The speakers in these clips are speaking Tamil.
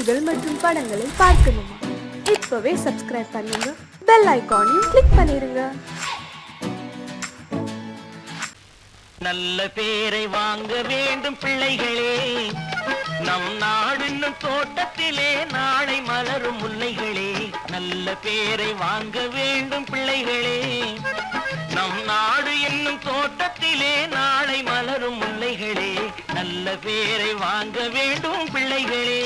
பாடல்கள் மற்றும் படங்களை பார்க்கணுமா? இப்பவே சப்ஸ்கிரைப் பண்ணுங்க, பெல் ஐகானையும் கிளிக் பண்ணிருங்க. நல்ல பேரை வாங்க வேண்டும் பிள்ளைகளே, நம் நாடு என்னும் தோட்டத்திலே நாளை மலரும் முல்லைகளே. நல்ல பேரை வாங்க வேண்டும் பிள்ளைகளே, நம் நாடு என்னும் தோட்டத்திலே நாளை மலரும் முல்லைகளே. நல்ல பேரை வாங்க வேண்டும் பிள்ளைகளே.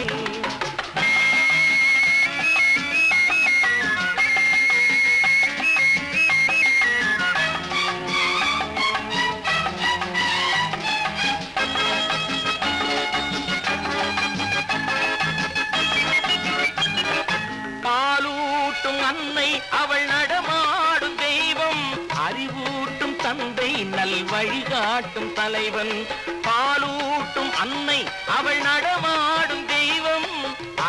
அன்னை அவள் நடமாடும் தெய்வம், அறிவூட்டும் தந்தை நல் வழிகாட்டும் தலைவன். பாலூட்டும் அன்னை அவள் நடமாடும் தெய்வம்,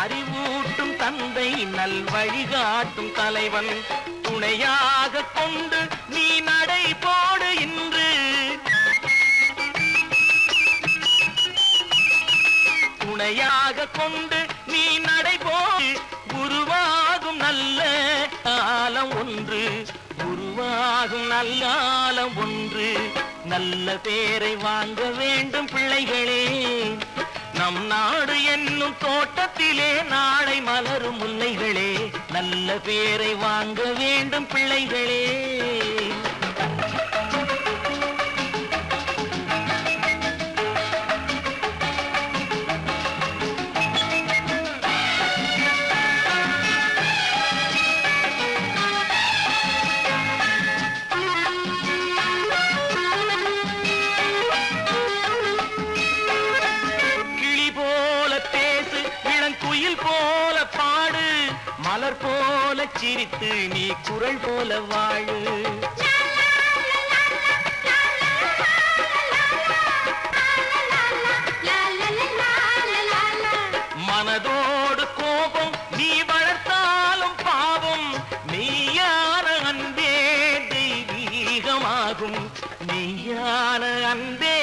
அறிவூட்டும் தந்தை நல் வழிகாட்டும் தலைவன். துணையாக கொண்டு நீ நடை போடு இன்று, துணையாக கொண்டு நீ நடை போடு. உருவாகும் நல்ல காலம் ஒன்று, உருவாகும் நல்ல காலம் ஒன்று. நல்ல பேரை வாங்க வேண்டும் பிள்ளைகளே, நம் நாடு என்னும் தோட்டத்திலே நாளை மலரும் முல்லைகளே. நல்ல பேரை வாங்க வேண்டும் பிள்ளைகளே. போல பாடு, மலர் போல சிரித்து நீ குரல் போல வாழு. மனதோடு கோபம் நீ வளர்த்தாலும் பாவம், மெய்யான அன்பே தெய்வீகமாகும், மெய்யான அன்பே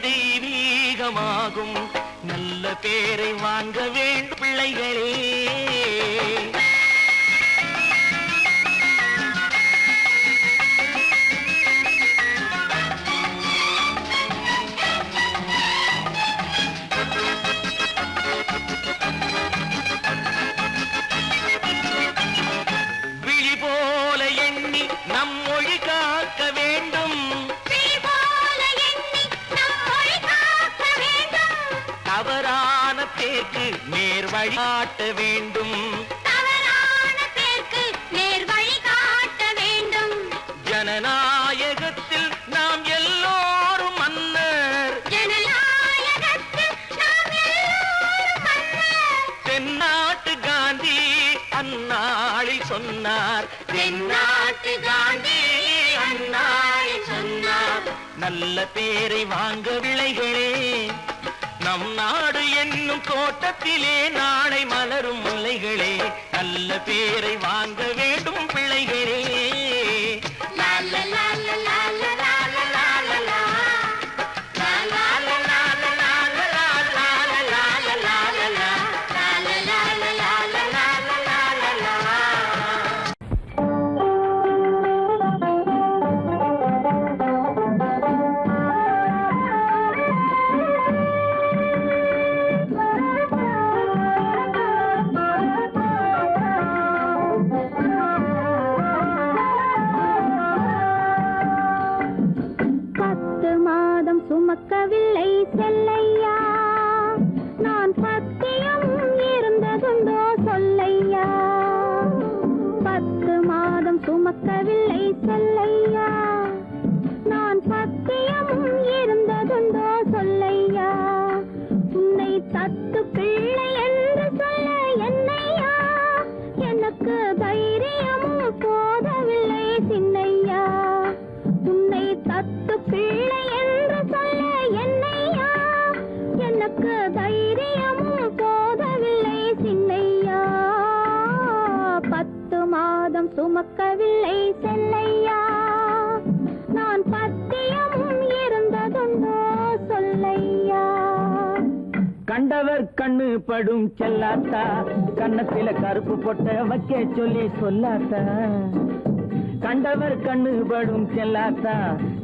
தெய்வீகமாகும். நல்ல பேரை வாங்க வேண்டும் பிள்ளைகளே. விழி போல எண்ணி நம் மொழி காக்க வேண்டும், தவறான பேருக்கு நேர் வழி காட்ட வேண்டும், தவறான பேருக்கு நேர் வழி காட்ட வேண்டும். ஜனநாயகத்தில் நாம் எல்லோரும் மன்னர், ஜனநாயகத்தில் நாம் எல்லோரும் மன்னர். தென்னாட்டு காந்தி அந்நாளில் சொன்னார், தென்னாட்டு காந்தி அந்நாளில் சொன்னார். நல்ல பேரை வாங்க பிள்ளைகளே, நம் நாடு என்னும் தோட்டத்திலே நாளை மலரும் முல்லைகளே. நல்ல பேரை வாங்க வேண்டும் பிள்ளைகளே. சுமக்கவில்லை செல்லையா, நான் பத்தியம் இருந்ததுண்டோ சொல்லையா. 10 மாதம் சுமக்கவில்லை செல்லையா, நான் பத்தியம் இருந்ததுண்டோ சொல்லையா. உன்னை தத்து பிள்ளை என்று சொல்ல என்னையா, எனக்கு தைரியமும் போதவில்லை சின்னையா. உன்னை தத்து பிள்ளை என்று சொல்ல என்னையா, எனக்கு தைரியமும் போதவில்லை சின்னையா. 10 மாதம் சுமக்கவில்லை செல்லையா, நான் பத்தியம் இருந்ததுண்டோ சொல்லையா. கண்டவர் கண்ணு படும் செல்லாத்தா கண்ணத்தில கருப்பு பொட்ட வைக்க சொல்லி சொல்லாத்தா கண்டவர் கண்ணு படும் செல்லாத்தா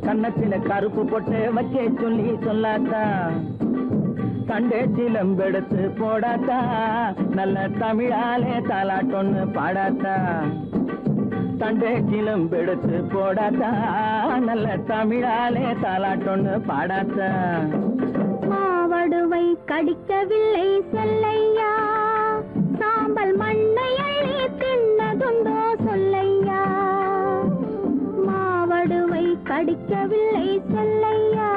கண்ணத்தில கருப்பு பொட்ட வைக்க சொல்லி சொல்லாத்தா கண்டே சிலம்பெடுத்து போடாத்தா நல்ல தமிழாலே தாலாட்டொன்னு பாடாத்தா தண்டே சிலம்பெடுத்து போடாத்தா நல்ல தமிழாலே தாலாட்டொன்னு பாடாத்தா மாவடுவை கடிக்கவில்லை செல்லையா சாம்பல் மண்ணை அள்ளி தின்னதுண்டோ சொல்லையா மாவடுவை கடிக்கவில்லை செல்லையா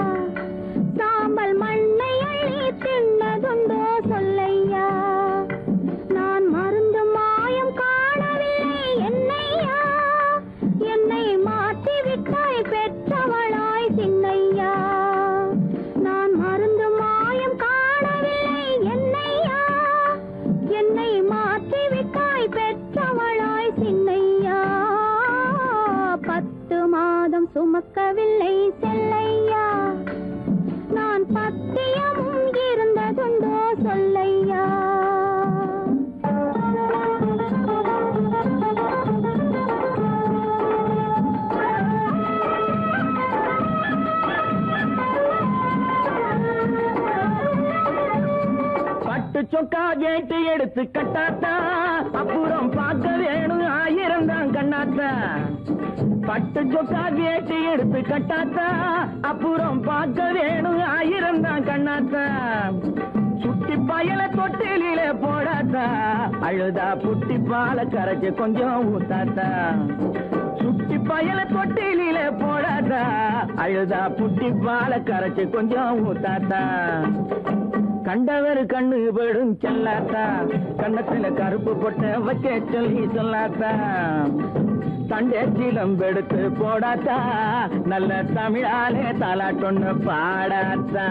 சாம்பல் மண்ணை அள்ளி தின்னதுண்டோ சொல்லையா நான் மருந்து மாயம் காணவில்லை என்னையா என்னை மாற்றி விட்டாய் பெற்றவளாய் சின்னையா நான் மருந்து மாயம் காணவில்லை என்னையா என்னை மாற்றி விட்டாய் பெற்றவளாய் சின்னையா 10 மாதம் சுமக்கவில்லை செல்லையா நான் பத்தியமும் இருந்ததுண்டோ சொல்லையா பட்டு சொக்கா கேட்டு எடுத்து கட்டாத்தா அப்புறம் பார்க்க வேணும் 1000 தான் கண்ணாத்தா பட்டு சொக்கா கேட்டு எடுத்து கட்டாத்தா அப்புறம் பார்க்க வேணும் 1000 தான் கண்ணாத்தா சுட்டி பயல தொட்டிலே போடாத்தா அழுதா புட்டி பால கரைச்சு கொஞ்சம் ஊத்தாத்தா சுட்டி பயல தொட்டிலே போடாத்தா அழுதா புட்டி பால கரைச்சு கொஞ்சம் ஊத்தாத்தா கண்டவர் கண்ணு படும் செல்லாத்தா கண்ணத்துல கருப்பு பொட்ட வைக்க சொல்லி சொல்லாத்தா தண்டே சிலம்பெடுத்து போடாத்தா நல்ல தமிழாலே தாலாட்டொன்னு பாடாத்தா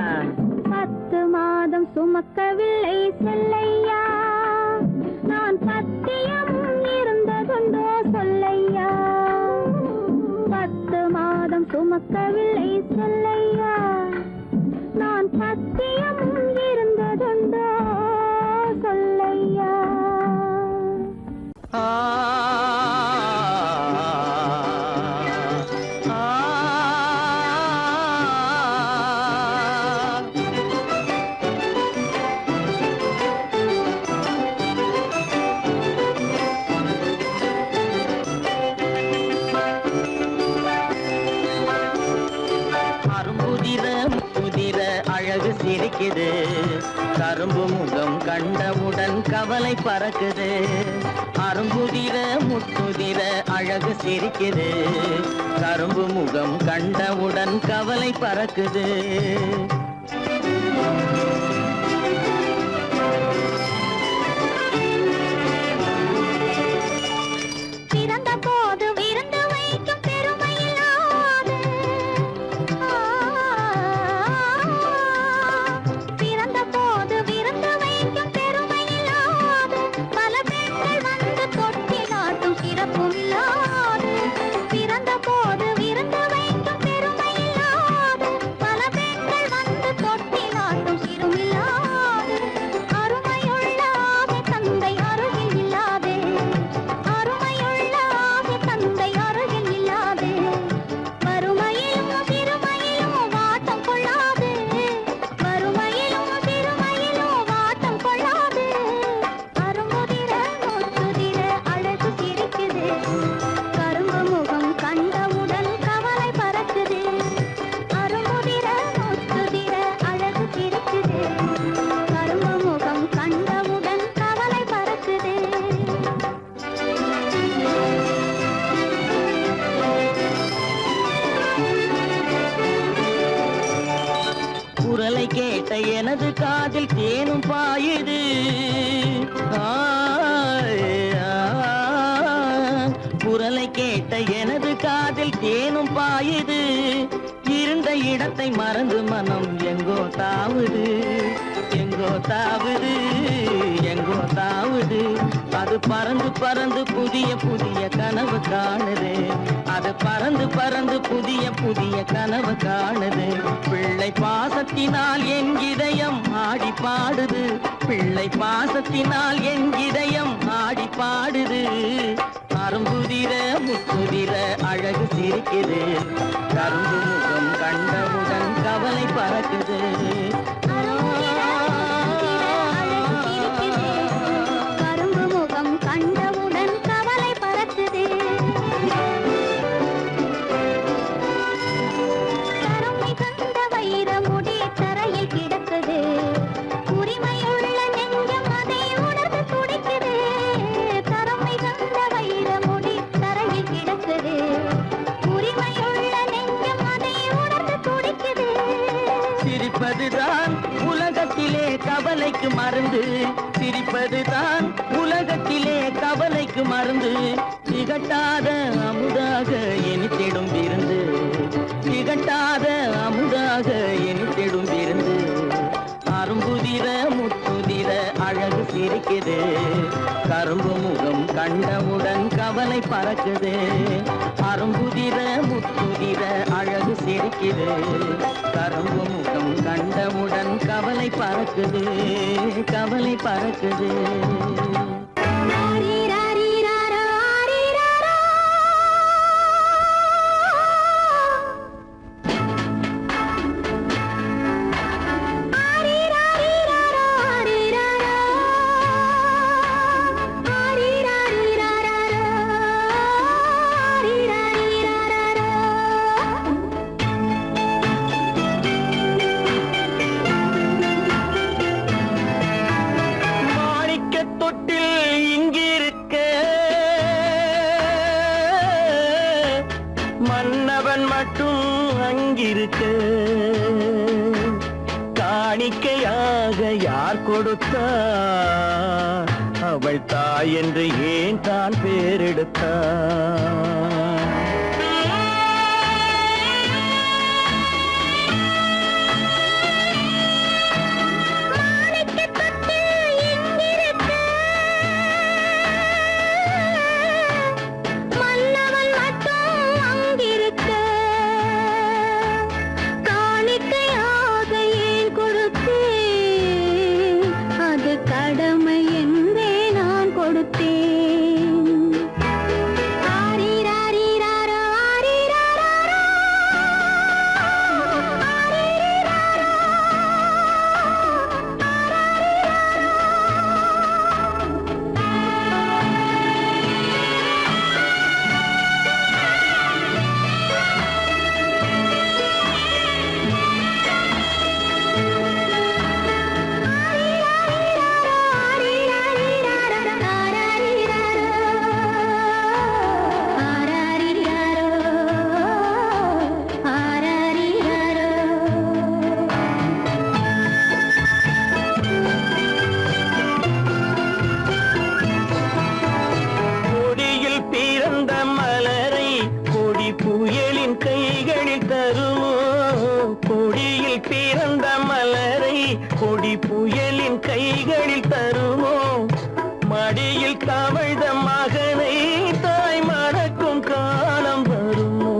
10 மாதம் சுமக்கவில்லை செல்லையா நான் பத்தியமும் இருந்ததுண்டோ சொல்லையா 10 மாதம் சுமக்கவில்லை செல்லையா நான் பத்தியமும் இருந்ததுண்டோ சொல்லையா அழகு சிரிக்குது கரும்பு முகம் கண்டவுடன் கவலை பறக்குது அரும்புதிர முத்துதிர அழகு சிரிக்குது கரும்பு முகம் கண்டவுடன் கவலை பறக்குது குரலை கேட்ட எனது காதில் தேனும் பாயுது குரலை கேட்ட எனது காதில் தேனும் பாயுது இருந்த இடத்தை மறந்து மனம் எங்கோ தாவுது எங்கோ தாவுது எங்கோ தாவுது அது பறந்து பறந்து புதிய புதிய கனவு காணுது. அது பறந்து பறந்து புதிய புதிய கனவு காணுது. பிள்ளை பாசத்தினால் என் இதயம் ஆடி பாடுது. பிள்ளை பாசத்தினால் என் இதயம் ஆடி பாடுது. அரும்புதிர முத்துதிர அழகு சிரிக்குது. கரும்பு முகம் கண்டவுடன் கவலை பறக்குது. கரும்பு முகம் கண்டவுடன் கவலை பறக்குது. கருமை கண்ட வைர முடி தரையில் கிடக்குது. உரிமையுள்ள நெஞ்சம் அதை உணர்ந்து துடிக்குது. கருமை கண்ட வைர முடி தரையில் கிடக்குது. உரிமையுள்ள நெஞ்சம் அதை உணர்ந்து துடிக்குது. சிரிப்பதுதான் உலகத்திலே கவலைக்கு மருந்து. சிரிப்பதுதான் உலகத்திலே கவலைக்கு மருந்து. திகட்டாத அமுதாக இனித்திடும் விருந்து. திகட்டாத அமுதாக இனித்திடும் விருந்து. அரும்புதிர முத்துதிர அழகு சிரிக்குது. கரும்பு முகம் கண்டவுடன் கவலை பறக்குது. அரும்புதிர முத்துதிர அழகு சிரிக்குது. கரும்பு முகம் கண்டவுடன் கவலை பறக்குது. கவலை பறக்குது. மன்னவன் மட்டும் அங்கிருக்க. காணிக்கையாக யார் கொடுத்தார்? அவள் தாய் என்று ஏன் தான் பேரெடுத்தார்? கடமை என்றே நான் கொடுத்தேன். கொடி புயலின் கைகளில் தருமோ? மடியில் தவழ்ந்த மகனை தாய் மணக்கும் காலம் வருமோ?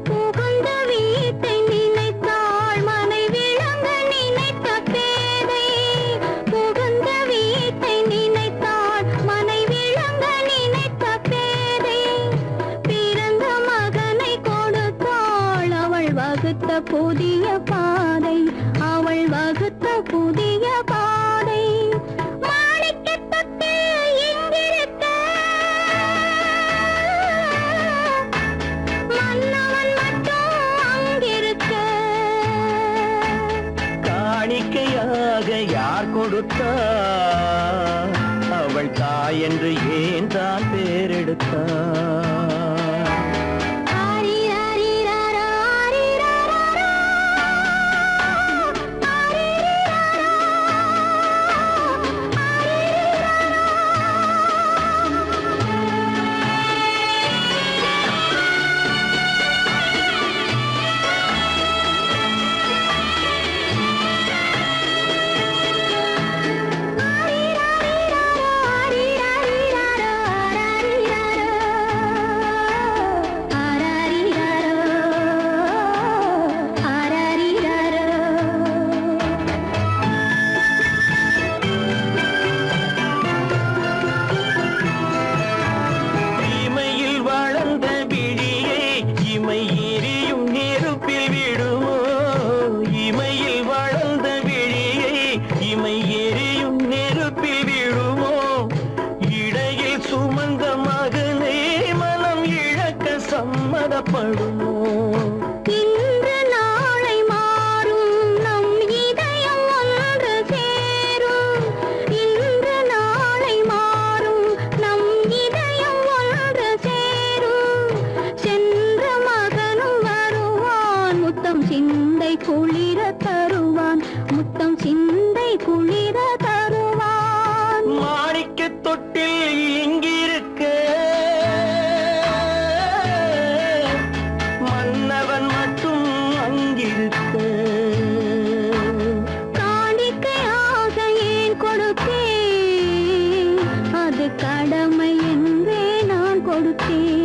புகுந்த வீட்டை நினைத்தாள் மனை விளங்க நினைத்த பேதை. புகுந்த வீட்டை நினைத்தாள் மனை விளங்க நினைத்த பேதை. பிறந்த மகனை கொடுத்தாள் அவள் வகுத்த புதிய பாதை. அவள் வகுத்த புதிய பாதை. மாணிக்கத்தட்டு இங்கிருக்க மன்னவன் மட்டும் அங்கிருக்க. காணிக்கையாக யார் கொடுத்தார்? அவள் தாய் என்று ஏன் தான் பேரெடுத்தார்? புறப்படுமோ? இன்று நாளை மாறும் நம் இதயம் ஒன்று சேரும். இன்று நாளை மாறும் நம் இதயம் ஒன்று சேரும். சென்ற மகனும் வருவான், முத்தம் சிந்தை குளிர தருவான், முத்தம் சிந்தை குளிர தருவான். மாணிக்க தொட்டில் இங்கிருக்க, மன்னவன் மட்டும் அங்கிருக்க. காணிக்கையாக ஏன் கொடுத்தேன், அது கடமை என்றே நான் கொடுத்தேன்.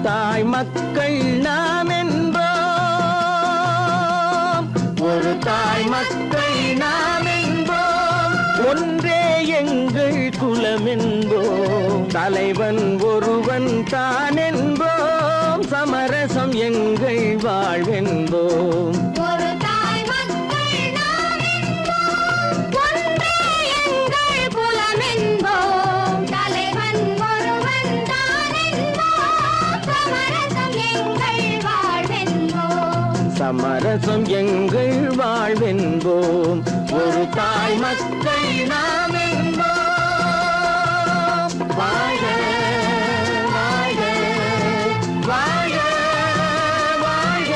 தாய் மக்கள் நாம் என்போம், ஒரு தாய் மக்கள் நாம் என்போம், ஒன்றே எங்கள் குலம் என்போம், தலைவன் ஒருவன் தான் என்போம், சமரசம் எங்கள் வாழ்வென்போம். ஒரு தாய் மக்கள் நாம் என்போம், ஒன்றே எங்கள் குலம் என்போம், தலைவன் ஒருவன் தான் என்போம், சமரசம் எங்கள் வாழ்வென்போம். சமரசம் எங்கள் வாழ்வென்போம், ஒரு தாய் மக்கள் நாம் என்போம். வாழ்க வாழ்க வாழ்க வாழ்க.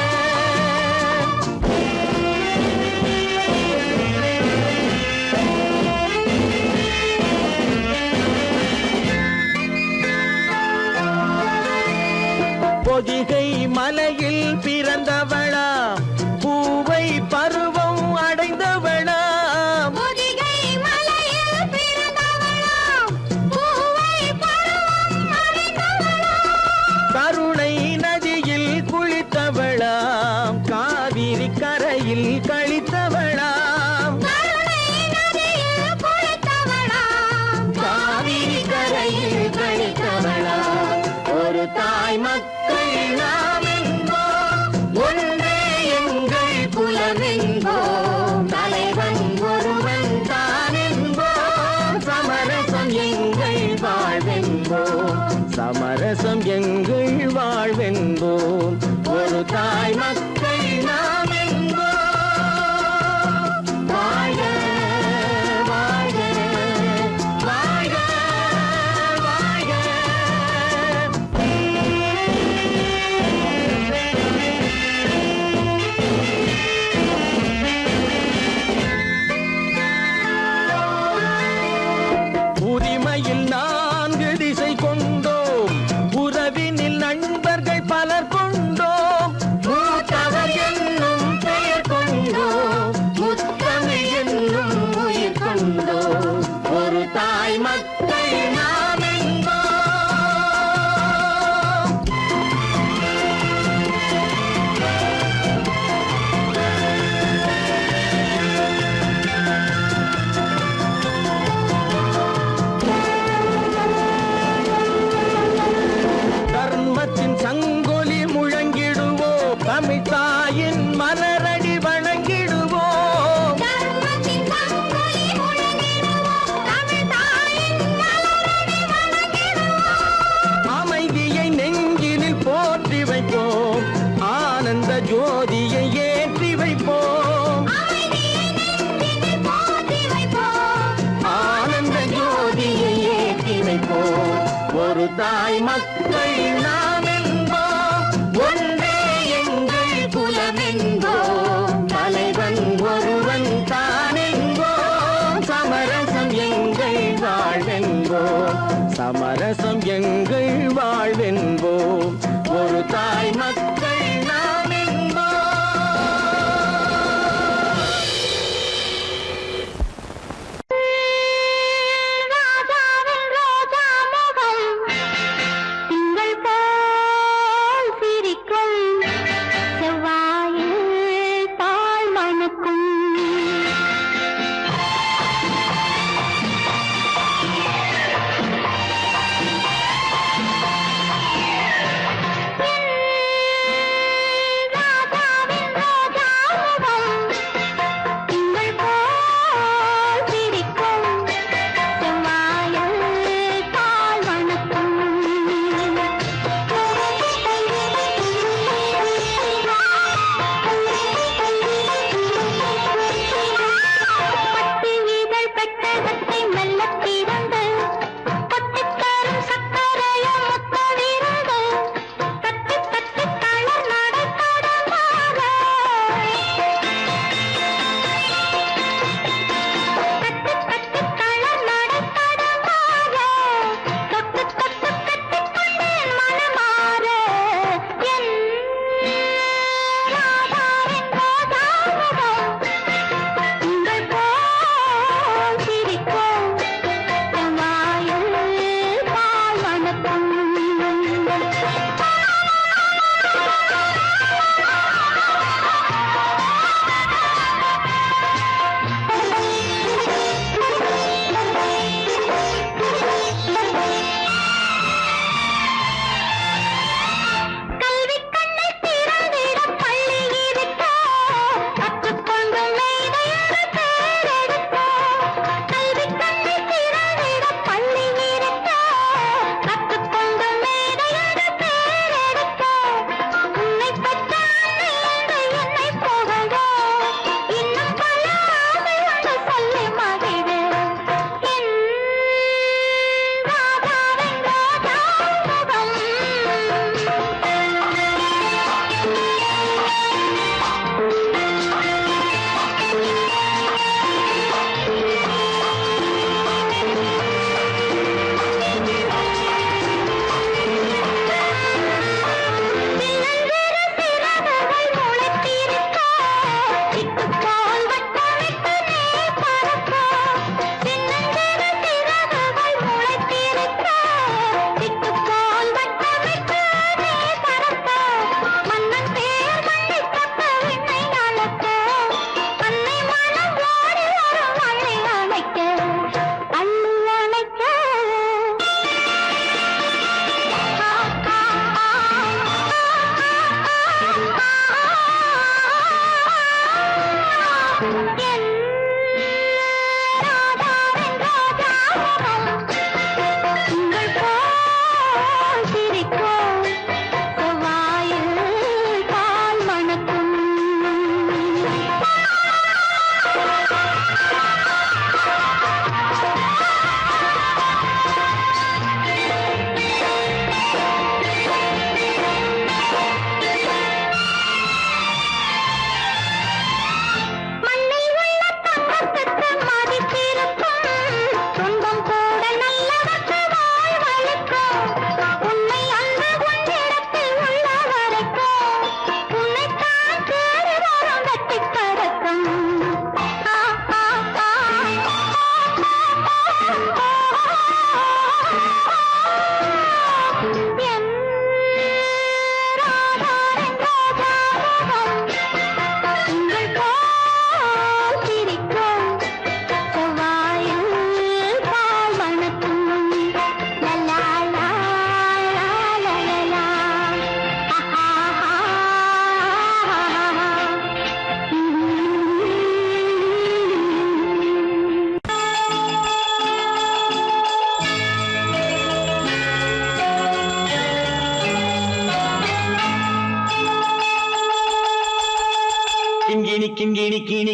பொதிகை மலையில் பிறந்தவளா, பூவை பருவம் அடைந்தவளா, பொதிகை மலையில் பிறந்தவளாம், பூவை பருவம் அடைந்தவளாம், கருணை நதியில் குளித்தவளாம், காவிரி கரையில் கழித்தவளாம், கருணை நதியில் குளித்தவளாம், காவிரி கரையில் கழித்தவளாம். ஒரு தாய் மக்கள் நாம் என்போம், ஒன்றே எங்கள் குலம் என்போம், தலைவன் ஒருவன் தான் என்போம், சமரசம் எங்கள் வாழ்வென்போம், சமரசம் எங்கள் வாழ்வென்போம், ஒரு தாய் மக்கள் நாம் என்போம். வாழ்க வாழ்க வாழ்க வாழ்க. உரிமையில் 4 திசை கொண்டோம், உறவினில் நண்பர்கள் பலர் கொண்டோம், மூத்தவர் என்னும் பெயர் கொண்டோம், முத்தமிழ் என்னும் உயிர் கொண்டோம், ஒரு தாய் மக்கள் நாம் என்போம். தர்மத்தின் சங்கொலி முழங்கிடுவோம், தமிழ் தாயின் மலரடி வணங்கிடுவோம், தர்மத்தின் சங்கொலி முழங்கிடுவோம், தமிழ் தாயின் மலரடி வணங்கிடுவோம், அமைதியை நெஞ்சினில் போற்றி வைப்போம், ஆனந்த ஜோதியை ஏற்றி வைப்போம், அமைதியை நெஞ்சினில் போற்றி வைப்போம், ஆனந்த ஜோதியை ஏற்றி வைப்போம், ஒரு தாய் மக்கள் நாம் என்போம், ஒன்றே எங்கள் குலம் என்போம், தலைவன் ஒருவன் தான் என்போம், சமரசம் எங்கள் வாழ்வென்போம், சமரசம் எங்கள் வாழ்வென்போம், ஒரு தாய் மக்கள் நாம் என்போம். ராஜாவின் ரோஜா முகம், திங்கள் போல்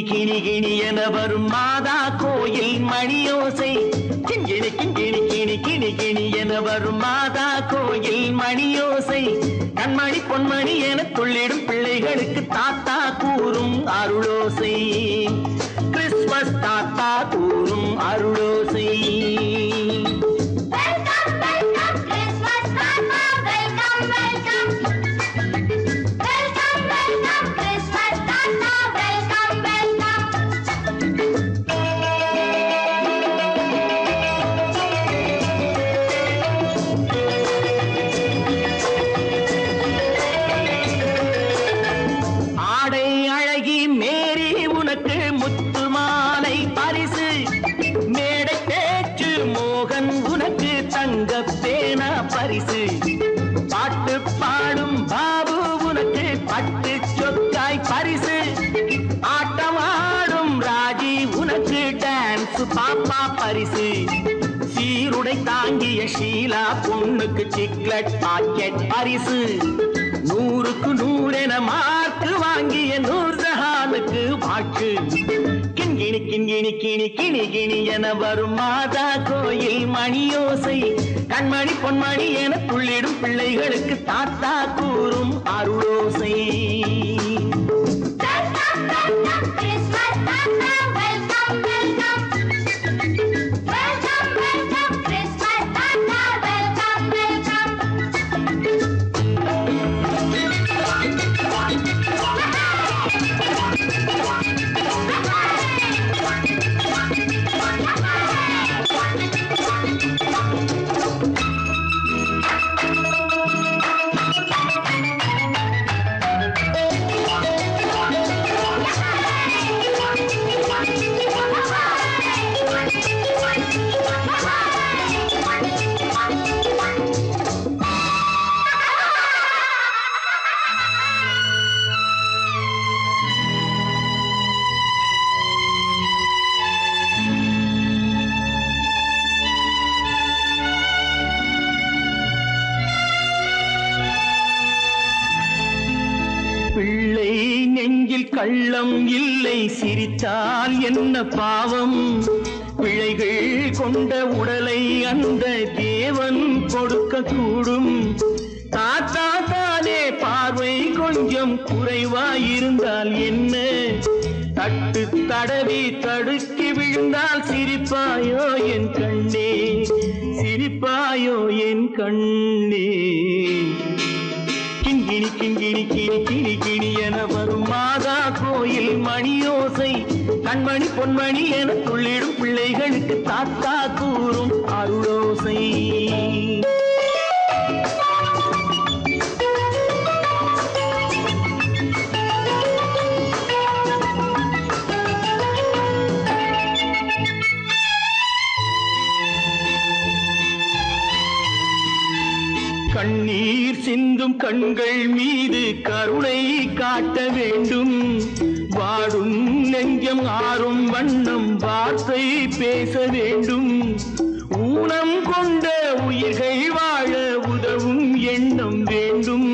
கிணி கிணி என வரும் மாதா கோயில் மணியோசை. கிண்கிணி கிண்கிணி கிணி கிணி கிணி என வரும் மாதா கோயில் மணியோசை. கண்மணி பொன்மணி என துள்ளிடும் பிள்ளைகளுக்கு தாத்தா கூறும் அருளோசை. கிறிஸ்மஸ் தாத்தா கூறும் அருளோசை. வெல்கம் வெல்கம் கிறிஸ்மஸ் தாத்தா welcome welcome. Welcome welcome Christmas தாத்தா வெல்கம் வெல்கம். ஆடை அழகி மேரி உனக்கு முத்து மாலை பரிசு. மேடை பேச்சு மோகன் உனக்கு தங்க பேனா பரிசு. பாட்டு பாடும் பாபு உனக்கு பட்டு சொக்காய் பரிசு. ஆட்டமாடும் ராஜி உனக்கு டான்ஸ் பாப்பா பரிசு. சீருடை தாங்கிய ஷீலா பொண்ணுக்கு சிக்லெட் பாக்கெட் பரிசு. 100க்கு 100 என மார்க்கு வாங்கிய நூர்ஜஹானுக்கு வாக்கு. கிண்கிணி கிண்கிணி கிணி கிணி கிணி என வரும் மாதா கோயில் மணியோசை. கண்மணி பொன்மணி என துள்ளிடும் பிள்ளைகளுக்கு தாத்தா கூறும் அருளோசை. வெல்கம் வெல்கம் கிறிஸ்மஸ் தாத்தா welcome welcome. Welcome welcome Christmas தாத்தா வெல்கம் வெல்கம். பிள்ளை நெஞ்சில் கள்ளம் இல்லை சிரித்தால் என்ன பாவம். பிழைகள் கொண்ட உடலை அந்த தேவன் கொடுக்க கூடும். தாத்தா தானே பார்வை கொஞ்சம் குறைவாயிருந்தால் என்ன. தட்டு தடவி தடுக்கி விழுந்தால் சிரிப்பாயோ என் கண்ணே, சிரிப்பாயோ என் கண்ணே. கிண்கிணி கிண்கிணி கிணி கிணி கிணி என வரும் மாதா கோயில் மணியோசை. கண்மணி பொன்மணி என துள்ளிடும் பிள்ளைகளுக்கு தாத்தா கூறும் அருளோசை. கண்ணீர் சிந்தும் கண்கள் மீது கருணை காட்ட வேண்டும். வாடும் நெஞ்சம் ஆறும் வண்ணம் வார்த்தை பேச வேண்டும். ஊனம் கொண்ட உயிர்கள் வாழ உதவும் எண்ணம் வேண்டும்.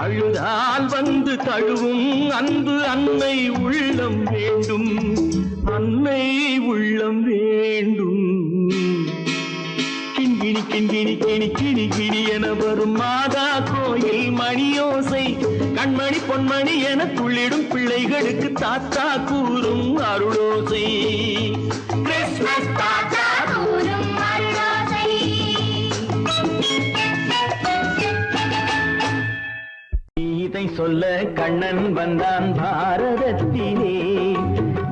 அழுதால் வந்து தழுவும் அன்பு அன்னை உள்ளம் வேண்டும். அன்னை உள்ளம் வேண்டும். கிண்கிணி கிண்கிணி கிணி கிணி கிணி என வரும் மாதா கோயில் மணியோசை. கண்மணி பொன்மணி என துள்ளிடும் பிள்ளைகளுக்கு தாத்தா கூறும் அருளோசை. கிறிஸ்மஸ் தாத்தா கூறும் அருளோசை. கீதை சொல்ல கண்ணன் வந்தான் பாரதத்திலே.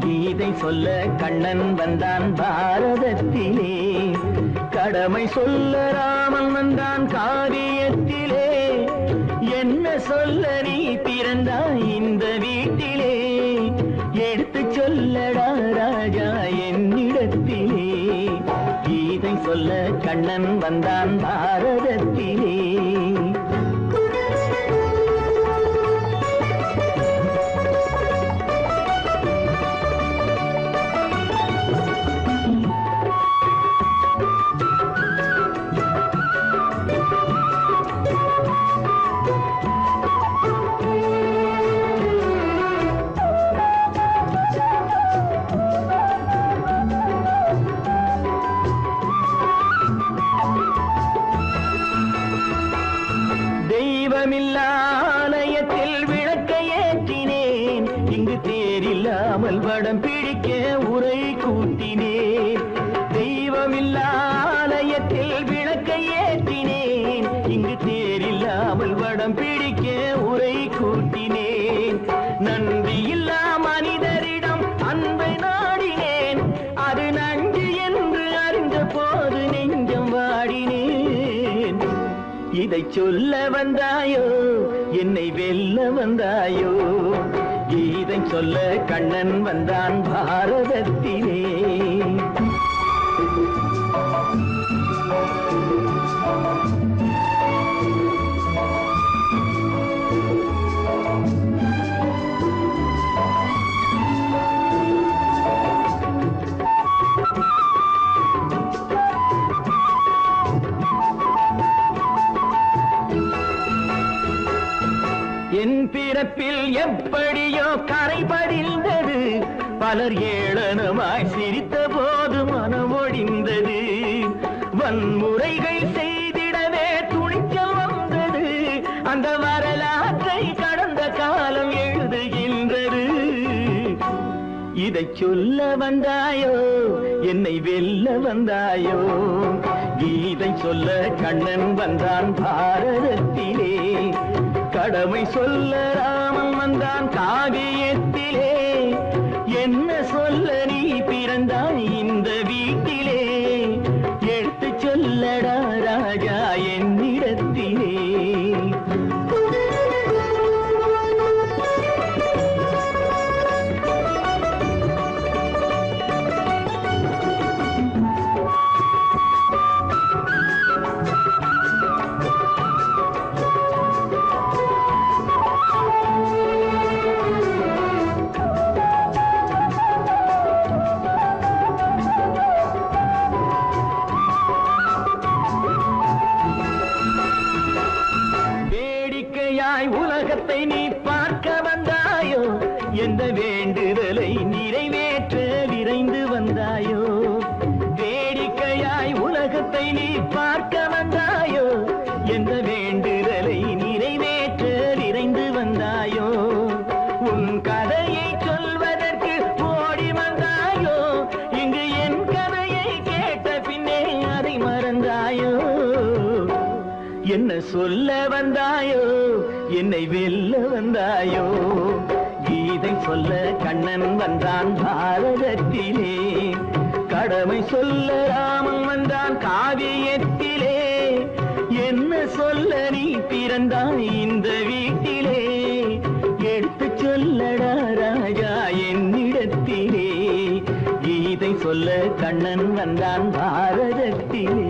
கீதை சொல்ல கண்ணன் வந்தான் பாரதத்திலே. கடமை சொல்ல ராமன் வந்தான் காரியத்திலே. என்ன சொல்ல நீ பிறந்தாய் இந்த வீட்டிலே. எடுத்து சொல்லடா ராஜா என்னிடத்திலே. கீதை சொல்ல கண்ணன் வந்தான் பாரதத்திலே. தெய்வமில்லா ஆலயத்தில் விளக்கை ஏற்றினேன், இங்கு தேரில்லாமல் வடம் பிடிக்க உரை கூட்டினேன். தெய்வமில்லா ஆலயத்தில் விளக்கை ஏற்றினேன், இங்கு தேரில்லாமல் வடம் பிடிக்க உரை கூட்டினேன். நன்றியில்லா மனிதரிடம் அன்பை நாடினேன், அது நன்றி என்று அறிந்த போது நெஞ்சம் வாடினேன். இதை சொல்ல வந்தாயோ, என்னை வெல்ல வந்தாயோ, இதை சொல்ல கண்ணன் வந்தான் பாரதத்திலே. என் பிறப்பில் எப்படியோ கரை படிந்தது, பலர் ஏளனமாய் சிரித்த போது மனமொழிந்தது. வன்முறைகள் செய்திடவே துணிச்சல் வந்தது, அந்த வரலாற்றை கடந்த காலம் எழுதுகின்றது. இதை சொல்ல வந்தாயோ, என்னை வெல்ல வந்தாயோ, கீதை சொல்ல கண்ணன் வந்தான் பாரதத்திலே. கடமை சொல்ல ராமன் வந்தான் காவியத்திலே. என்ன சொல்ல நீ பிறந்தாய் இந்த வீட்டிலே, எடுத்து சொல்லடா ராஜா என்னிடத்திலே. உலகத்தை நீ பார்க்க வந்தாயோ, எந்த வேண்டுதலை நிறைவேற்ற விரைந்து வந்தாயோ. வேடிக்கையாய் உலகத்தை நீ பார்க்க வந்தாயோ, எந்த வேண்டுதலை நிறைவேற்ற விரைந்து வந்தாயோ. உன் கதையை சொல்வதற்கு ஓடி வந்தாயோ, இங்கு என் கதையை கேட்ட பின்னே அதை மறந்தாயோ. என்ன சொல்ல வந்தாயோ, என்னை வெல்ல வந்தாயோ, கீதை சொல்ல கண்ணன் வந்தான் பாரதத்திலே. கடமை சொல்ல ராமன் வந்தான் காவியத்திலே. என்ன சொல்ல நீ பிறந்தாய் இந்த வீட்டிலே, எடுத்து சொல்லடா ராஜா என்னிடத்திலே. கீதை சொல்ல கண்ணன் வந்தான் பாரதத்திலே.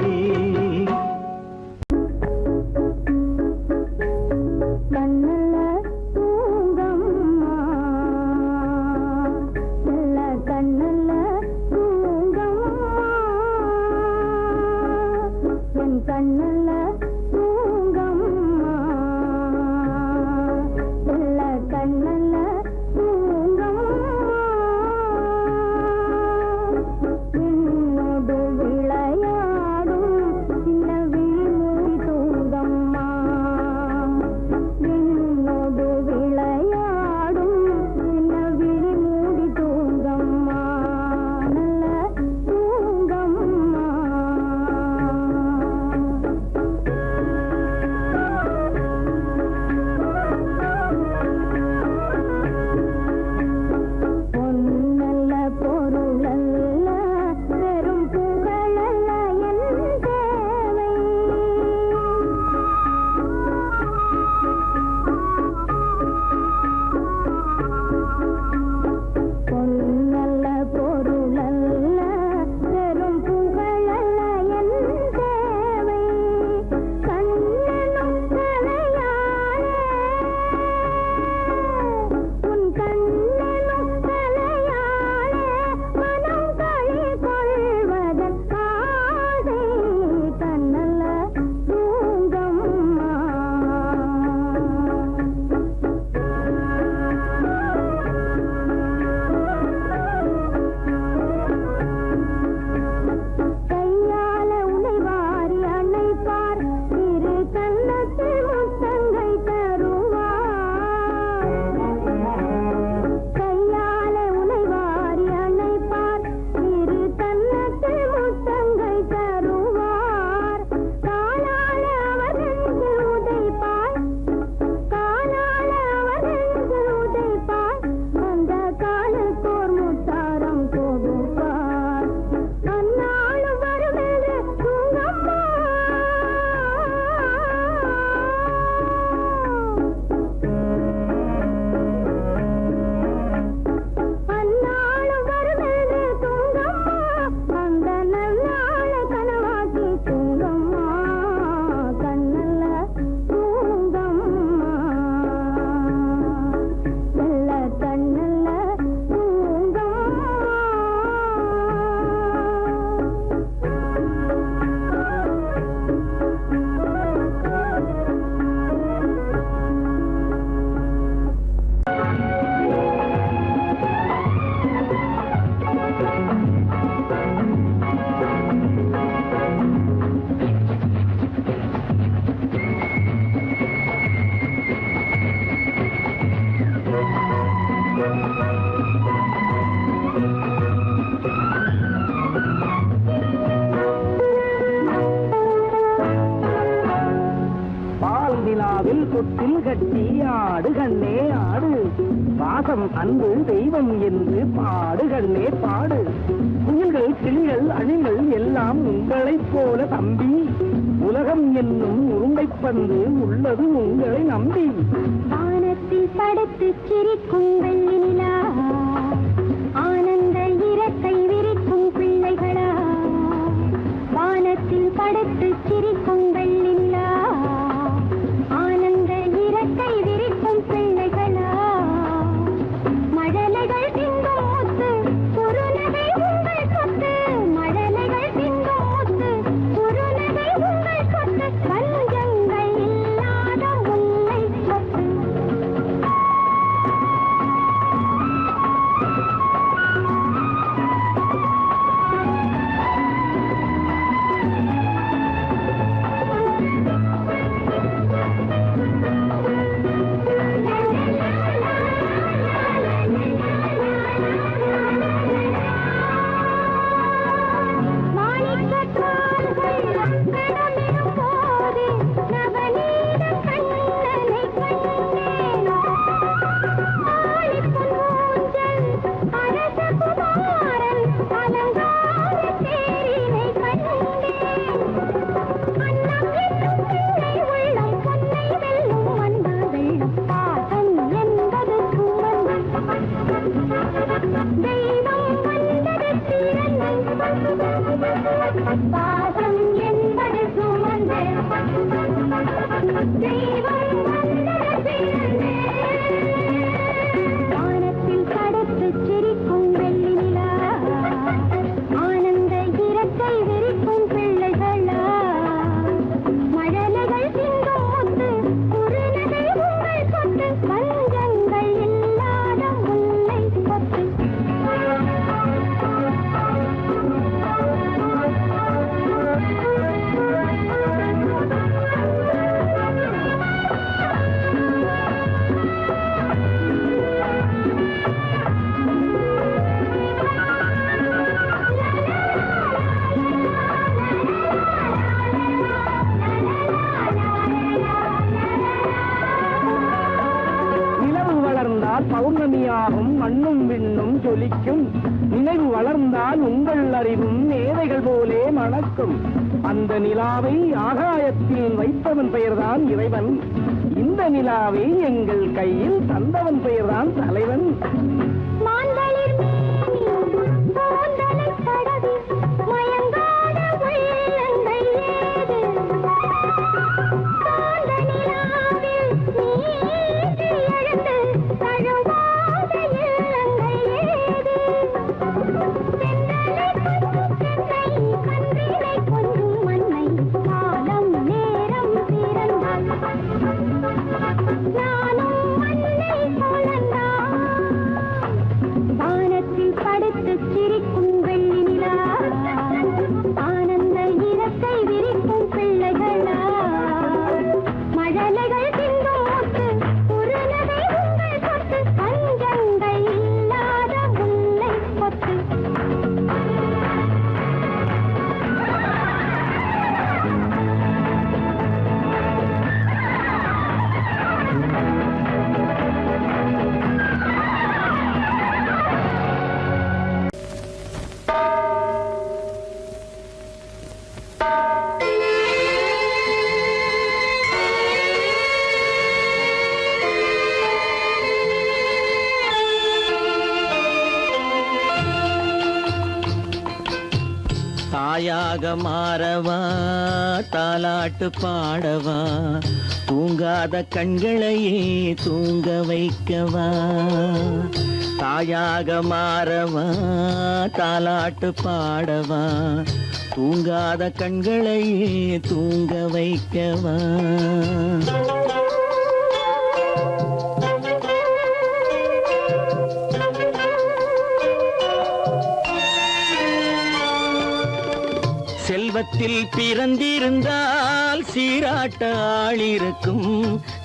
தொட்டில் கட்டி ஆடு கண்ணே ஆடு, பாசம் அன்பு தெய்வம் என்று பாடு கண்ணே பாடு. குயில்கள் கிளிகள் அணில்கள் எல்லாம் உங்களைப் போல தம்பி, உலகம் என்னும் உருண்டைப்பந்து உள்ளது உங்களை நம்பி. வானத்தில் படுத்து சிரிக்கும் வெள்ளி நிலா, ஆனந்த இறக்கை விரிக்கும் பிள்ளைகளா. வானத்தில் படுத்து சிரிக்கும் வெள்ளி நிலா, ஆனந்த இறக்கை விரிக்கும் பிள்ளைகளா. மழலைகள் திங்கும் முத்து குறுநகை உங்கள் சொத்து, மழலைகள் திங்கும் முத்து குறுநகை உங்கள் சொத்து, பஞ்சங்கள் இல்லாத முல்லை சொத்து. பாசம் என்பது சுமந்து தெய்வம் வந்தது பிறந்து. வானத்தில் படுத்து சிரிக்கும் வெள்ளி நிலா, ஆனந்த இறக்கை விரிக்கும் பிள்ளைகளா. மழலைகள் சிந்தும் முத்து குறுநகை உங்கள் சொத்து, பஞ்சங்கள் இல்லாத முல்லை சொத்து. நிலவு வளர்ந்தால் பௌர்ணமியாகும், மண்ணும் விண்ணும் ஜொலிக்கும். நினைவு வளர்ந்தால் உங்கள் அறிவும் மேதைகள் போலே மணக்கும். அந்த நிலாவை ஆகாயத்தில் வைத்தவன் பெயர்தான் இறைவன், இந்த நிலாவை எங்கள் கையில் தந்தவன் பெயர்தான் தலைவன். மாந்தளிர் மேனி கூந்தலைத் தடவி மயங்காத உள்ளங்கள் ஏது? காந்த நிலாவில் நீந்தி எழுந்து தழுவாத இல்லங்கள் ஏது? தென்றலை கொஞ்சும் தென்னை, கன்றினை கொஞ்சும் மண்ணை, காலம் நேரம் பிறந்தால் நானும் மண்ணை போலந்தான். வானத்தில் படுத்து சிரிக்கும் வெள்ளி நிலா, ஆனந்த இறக்கை விரிக்கும் பிள்ளைகளா. மழலைகள் திங்கும் முத்து குறுநகை உங்கள் சொத்து, பஞ்சங்கள் இல்லாத முல்லை சொத்து. தாயாக மாறவா, தாலாட்டு பாடவா, தூங்காத கண்களையே தூங்க வைக்கவா. தாயாக மாறவா, தாலாட்டு பாடவா, தூங்காத கண்களையே தூங்க வைக்கவா. செல்வத்தில் பிறந்திருந்தால் சீராட்ட ஆள் இருக்கும்,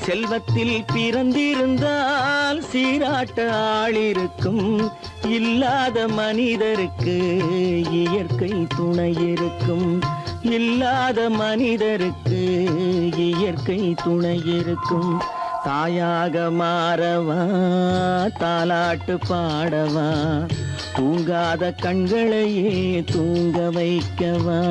செல்வத்தில் பிறந்திருந்தால் சீராட்ட ஆள் இருக்கும். இல்லாத மனிதருக்கு இயற்கை துணை இருக்கும், இல்லாத மனிதருக்கு இயற்கை துணை இருக்கும். தாயாக மாறவா தாலாட்டு பாடவா தூங்காத கண்களையே தூங்க வைக்கவா.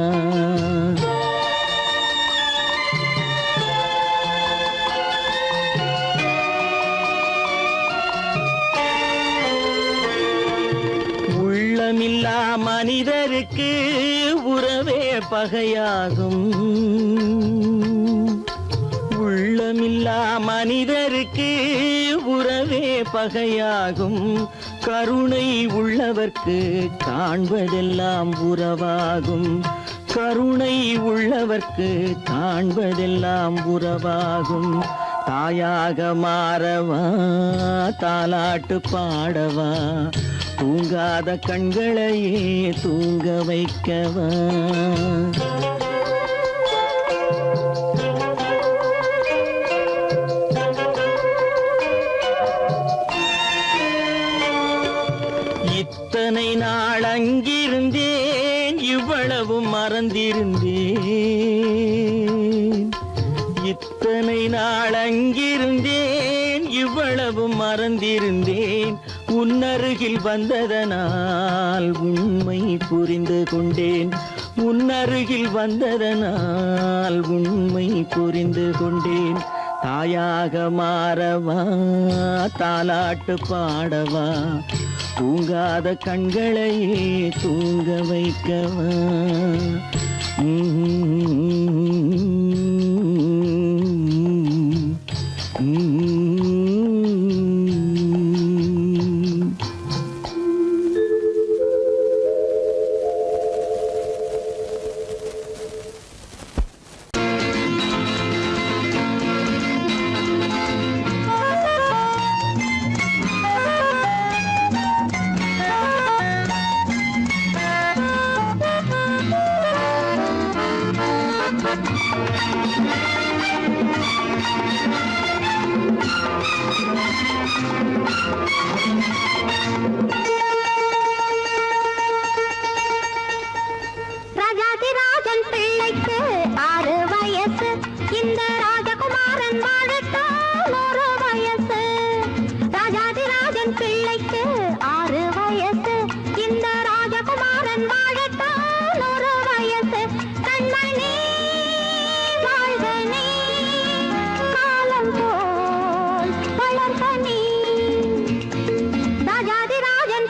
உள்ளமில்லா மனிதருக்கு உறவே பகையாகும். உள்ளமில்லா மனிதருக்கு உறவே பகையாகும். கருணை உள்ளவர்க்கு காண்பதெல்லாம் உறவாகும். கருணை உள்ளவர்க்கு காண்பதெல்லாம் உறவாகும். தாயாக மாறவா தாலாட்டு பாடவா தூங்காத கண்களையே தூங்க வைக்கவா. இத்தனை நாள் அங்கிருந்தேன் இவ்வளவு மறந்திருந்தேன். இத்தனை நாள் அங்கிருந்தேன் இவ்வளவு மறந்திருந்தேன். உன்னருகில் வந்ததனால் உண்மை புரிந்து கொண்டேன். உன்னருகில் வந்ததனால் உண்மை புரிந்து கொண்டேன். தாயாக மாறவா தாலாட்டு பாடவா தூங்காத கண்களையே தூங்க வைக்கவா. ராஜாதிராஜன் பிள்ளைக்கு 6 வயசு. இந்த ராஜகுமாரன் வாழத்தான் 1 வயசு. ராஜாதிராஜன் பிள்ளைக்கு 6 வயசு. இந்த ராஜகுமாரன் வாழத்தான் 1 வயசு. கண்மணி வாழ்க நீ காலம் போல் வளர்க நீ. ராஜாதிராஜன்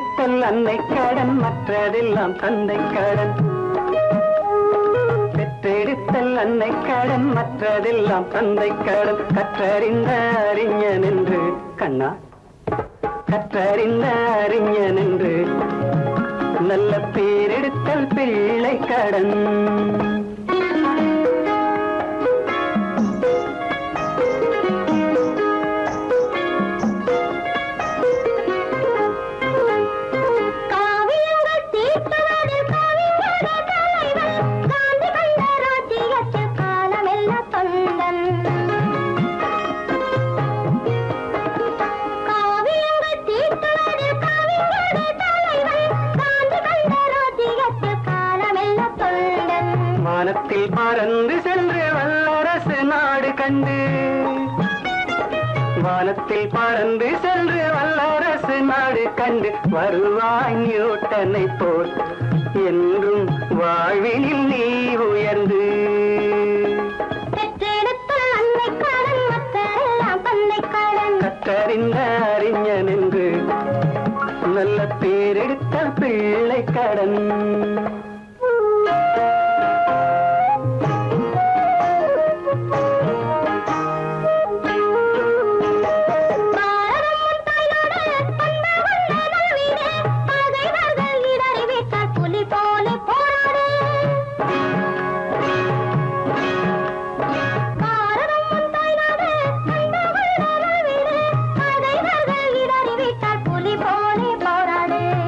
பெற்றெடுத்தல் அன்னை கடன், மற்றதெல்லாம் தந்தை கடன். பெற்றெடுத்தல் அன்னை கடன், மற்றதெல்லாம் தந்தை கடன். கற்றறிந்த அறிஞன் என்று கண்ணா, கற்றறிந்த அறிஞன் என்று நல்ல பேரெடுத்தல் பிள்ளை கடன். வானத்தில் பறந்து சென்று வல்லரசு நாடு கண்டு, வானத்தில் பறந்து சென்று வல்லரசு நாடு கண்டு வருவாய் நியூட்டனை போல் என்றும் வாழ்வினில் நீ உயர்ந்து. கற்றறிந்த அறிஞன் என்று நல்ல பேரெடுத்த பிள்ளை கடன்.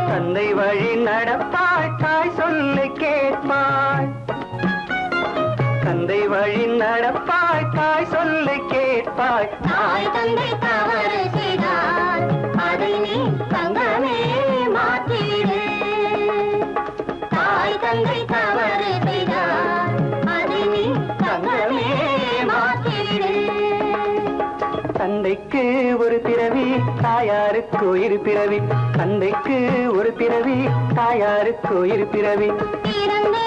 தந்தை வழி நடப்பாய், தாய் சொல்லை கேட்பாய். தந்தை வழி நடப்பாய், தாய் சொல்லை கேட்பாய். தாய் தந்தை தவறு செய்தால் அதை நீ தங்கமே மாற்றிவிடு. தாய் தந்தை தவறு செய்தால் அதை நீ தங்கமே மாற்றிவிடு. தந்தைக்கு ஒரு பிறவி, தாயாருக்கு இரு பிறவி. தந்தைக்கு ஒரு பிறவி, தாயாருக்கு இரு பிறவி. பிறந்தே